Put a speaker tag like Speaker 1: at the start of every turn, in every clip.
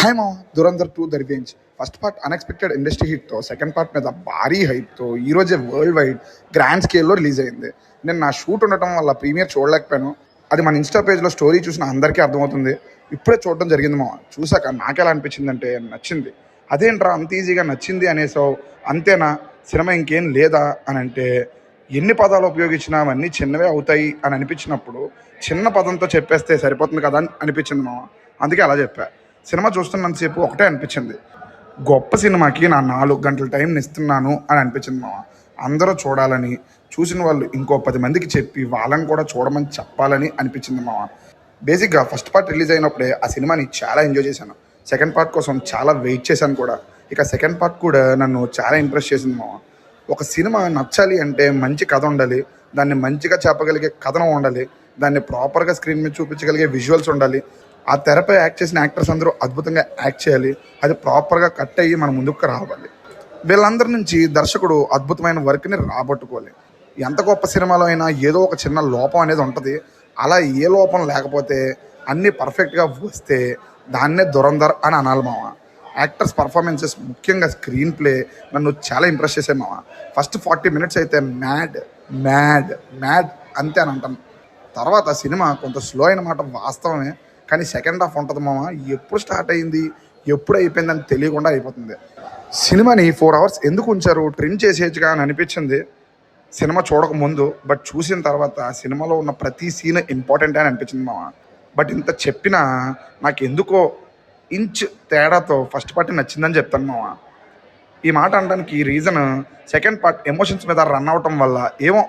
Speaker 1: Hi మామ, Dhurandhar 2 the revenge. First part unexpected industry హిట్తో, second part మీద భారీ హైప్తో ఈరోజే వరల్డ్ వైడ్ గ్రాండ్ స్కేల్లో రిలీజ్ అయింది. నేను నా షూట్ ఉండటం వల్ల ప్రీమియర్ చూడలేకపోయాను. అది మన ఇన్స్టా పేజ్లో స్టోరీ చూసిన అందరికీ అర్థమవుతుంది. ఇప్పుడే చూడడం జరిగింది మామ. చూసాక నాకెలా అనిపించిందంటే నచ్చింది. అదేంట్రా అంత ఈజీగా నచ్చింది అనేసావు, అంతేనా, సినిమా ఇంకేం లేదా అని అంటే, ఎన్ని పదాలు ఉపయోగించినా అవన్నీ చిన్నవే అవుతాయి అని అనిపించినప్పుడు చిన్న పదంతో చెప్పేస్తే సరిపోతుంది కదా అని అనిపించింది మామ. అందుకే అలా చెప్పా. సినిమా చూస్తున్నంతసేపు ఒకటే అనిపించింది, గొప్ప సినిమాకి నా 4 గంటల టైంని ఇస్తున్నాను అని అనిపించింది మామ. అందరూ చూడాలని, చూసిన వాళ్ళు ఇంకో 10 మందికి చెప్పి వాళ్ళని కూడా చూడమని చెప్పాలని అనిపించింది మామ. బేసిక్గా ఫస్ట్ పార్ట్ రిలీజ్ అయినప్పుడే ఆ సినిమాని చాలా ఎంజాయ్ చేశాను. సెకండ్ పార్ట్ కోసం చాలా వెయిట్ చేశాను కూడా. ఇక సెకండ్ పార్ట్ కూడా నన్ను చాలా ఇంప్రెస్ చేసింది మామ. ఒక సినిమా నచ్చాలి అంటే మంచి కథ ఉండాలి, దాన్ని మంచిగా చెప్పగలిగే కథనం ఉండాలి, దాన్ని ప్రాపర్గా స్క్రీన్ మీద చూపించగలిగే విజువల్స్ ఉండాలి, ఆ తెరపై యాక్ట్ చేసిన యాక్టర్స్ అందరూ అద్భుతంగా యాక్ట్ చేయాలి, అది ప్రాపర్గా కట్ అయ్యి మన ముందుకు రావాలి. వీళ్ళందరి నుంచి దర్శకుడు అద్భుతమైన వర్క్ని రాబట్టుకోవాలి. ఎంత గొప్ప సినిమాలో అయినా ఏదో ఒక చిన్న లోపం అనేది ఉంటుంది. అలా ఏ లోపం లేకపోతే అన్నీ పర్ఫెక్ట్గా వస్తే దాన్నే దురంధర్ అని అనాలి మామ. యాక్టర్స్ పర్ఫార్మెన్సెస్, ముఖ్యంగా స్క్రీన్ ప్లే నన్ను చాలా ఇంప్రెస్ చేశాయి మామ. ఫస్ట్ 40 మినిట్స్ అయితే మ్యాడ్ మ్యాడ్ మ్యాడ్ అంతే అని అంటాను. తర్వాత సినిమా కొంత స్లో అయిన మాట వాస్తవమే, కానీ సెకండ్ హాఫ్ ఉంటుంది మామ. ఎప్పుడు స్టార్ట్ అయింది ఎప్పుడు అయిపోయిందని తెలియకుండా అయిపోతుంది. సినిమాని 4 అవర్స్ ఎందుకు ఉంచారు, ట్రిమ్ చేసేయచ్చుగా అని అనిపించింది సినిమా చూడక ముందు. బట్ చూసిన తర్వాత సినిమాలో ఉన్న ప్రతి సీన్ ఇంపార్టెంట్ అని అనిపించింది మామ. బట్ ఇంత చెప్పినా నాకు ఎందుకో ఇంచ్ తేడాతో ఫస్ట్ పార్ట్ నచ్చిందని చెప్తాను మామ. ఈ మాట అనడానికి రీజన్, సెకండ్ పార్ట్ ఎమోషన్స్ మీద రన్ అవటం వల్ల ఏమో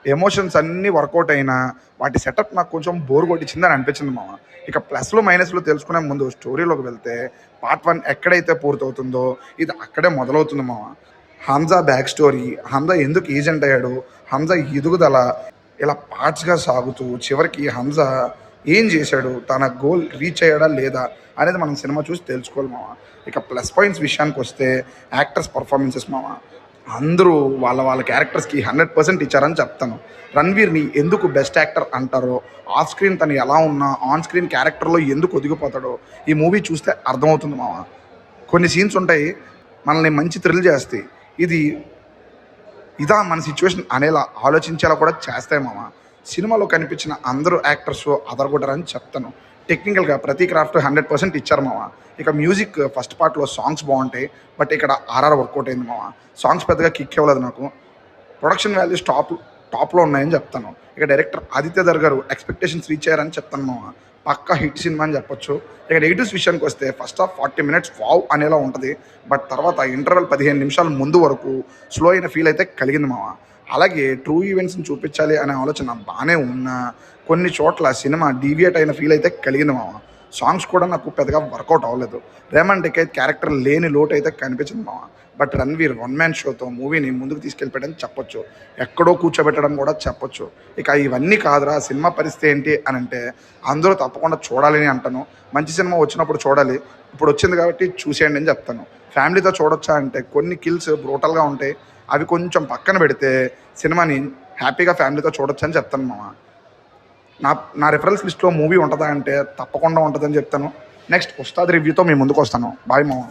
Speaker 1: ఎమోషన్స్ అన్నీ వర్కౌట్ అయినా వాటి సెటప్ నాకు కొంచెం బోర్ కొట్టించిందని అనిపించింది మామ. ఇక ప్లస్లు మైనస్లు తెలుసుకునే ముందు స్టోరీలోకి వెళ్తే, పార్ట్ 1 ఎక్కడైతే పూర్తవుతుందో ఇది అక్కడే మొదలవుతుంది మామ. హంజా బ్యాక్ స్టోరీ, హంజా ఎందుకు ఏజెంట్ అయ్యాడు, హంజా ఎదుగుదల, ఇలా పార్ట్స్గా సాగుతూ చివరికి హంజా ఏం చేశాడు, తన గోల్ రీచ్ అయ్యాడా లేదా అనేది మనం సినిమా చూసి తెలుసుకోవాలి మామ. ఇక ప్లస్ పాయింట్స్ విషయానికి వస్తే, యాక్టర్స్ పర్ఫార్మెన్సెస్ మామ. అందరూ వాళ్ళ వాళ్ళ క్యారెక్టర్స్కి 100% ఇచ్చారని చెప్తాను. రణ్వీర్ని ఎందుకు బెస్ట్ యాక్టర్ అంటారో, ఆఫ్ స్క్రీన్ తను ఎలా ఉన్నా ఆన్ స్క్రీన్ క్యారెక్టర్లో ఎందుకు ఒదిగిపోతాడో ఈ మూవీ చూస్తే అర్థమవుతుంది మామ. కొన్ని సీన్స్ ఉంటాయి మనల్ని మంచి థ్రిల్ చేస్తాయి, ఇదా మన సిచ్యువేషన్ అనేలా ఆలోచించేలా కూడా చేస్తాయి మామ. సినిమాలో కనిపించిన అందరూ యాక్టర్స్ అదరగొట్టారని చెప్తాను. టెక్నికల్గా ప్రతి క్రాఫ్ట్ 100% ఇచ్చారు మామ. ఇక మ్యూజిక్ ఫస్ట్ పార్ట్లో సాంగ్స్ బాగుంటాయి, బట్ ఇక్కడ ఆర్ఆర్ వర్కౌట్ అయింది మామ. సాంగ్స్ పెద్దగా కిక్ ఇవ్వలేదు నాకు. ప్రొడక్షన్ వాల్యూస్ టాప్లో ఉన్నాయని చెప్తాను. ఇక డైరెక్టర్ ఆదిత్య గారు ఎక్స్పెక్టేషన్స్ రీచ్ అయ్యారని చెప్తాను మామ. పక్కా హిట్ సినిమా అని చెప్పొచ్చు. ఇక నెగిటివ్స్ విషయానికి వస్తే, ఫస్ట్ హాఫ్ 40 మినిట్స్ వావ్ అనేలా ఉంటుంది, బట్ తర్వాత ఇంటర్వెల్ 15 నిమిషాల ముందు వరకు స్లో అయిన ఫీల్ అయితే కలిగింది మామ. అలాగే ట్రూ ఈవెంట్స్ని చూపించాలి అనే ఆలోచన బాగానే ఉన్నా కొన్ని చోట్ల సినిమా డీవియేట్ అయిన ఫీల్ అయితే కలిగింది మామ. సాంగ్స్ కూడా నాకు పెద్దగా వర్కౌట్ అవ్వలేదు. రేమండ్ డెకైత్ క్యారెక్టర్ లేని లోటు అయితే కనిపించింది మామ. బట్ రణ్వీర్ 1 మ్యాన్ షోతో మూవీని ముందుకు తీసుకెళ్ళిపోయాడని చెప్పొచ్చు, ఎక్కడో కూర్చోబెట్టడం కూడా చెప్పొచ్చు. ఇక ఇవన్నీ కాదురా సినిమా పరిస్థితి ఏంటి అని అంటే, అందరూ తప్పకుండా చూడాలని అంటాను. మంచి సినిమా వచ్చినప్పుడు చూడాలి, ఇప్పుడు వచ్చింది కాబట్టి చూసేయండి అని చెప్తాను. ఫ్యామిలీతో చూడొచ్చా అంటే కొన్ని కిల్స్ బ్రూటల్గా ఉంటాయి, అవి కొంచెం పక్కన పెడితే సినిమాని హ్యాపీగా ఫ్యామిలీతో చూడొచ్చు అని చెప్తాను మామ. నా రిఫరెన్స్ లిస్ట్లో మూవీ ఉంటుందా అంటే తప్పకుండా ఉంటుందని చెప్తాను. నెక్స్ట్ ఉస్తాద్ రివ్యూతో మీ ముందుకు వస్తాను. బాయ్ మామ.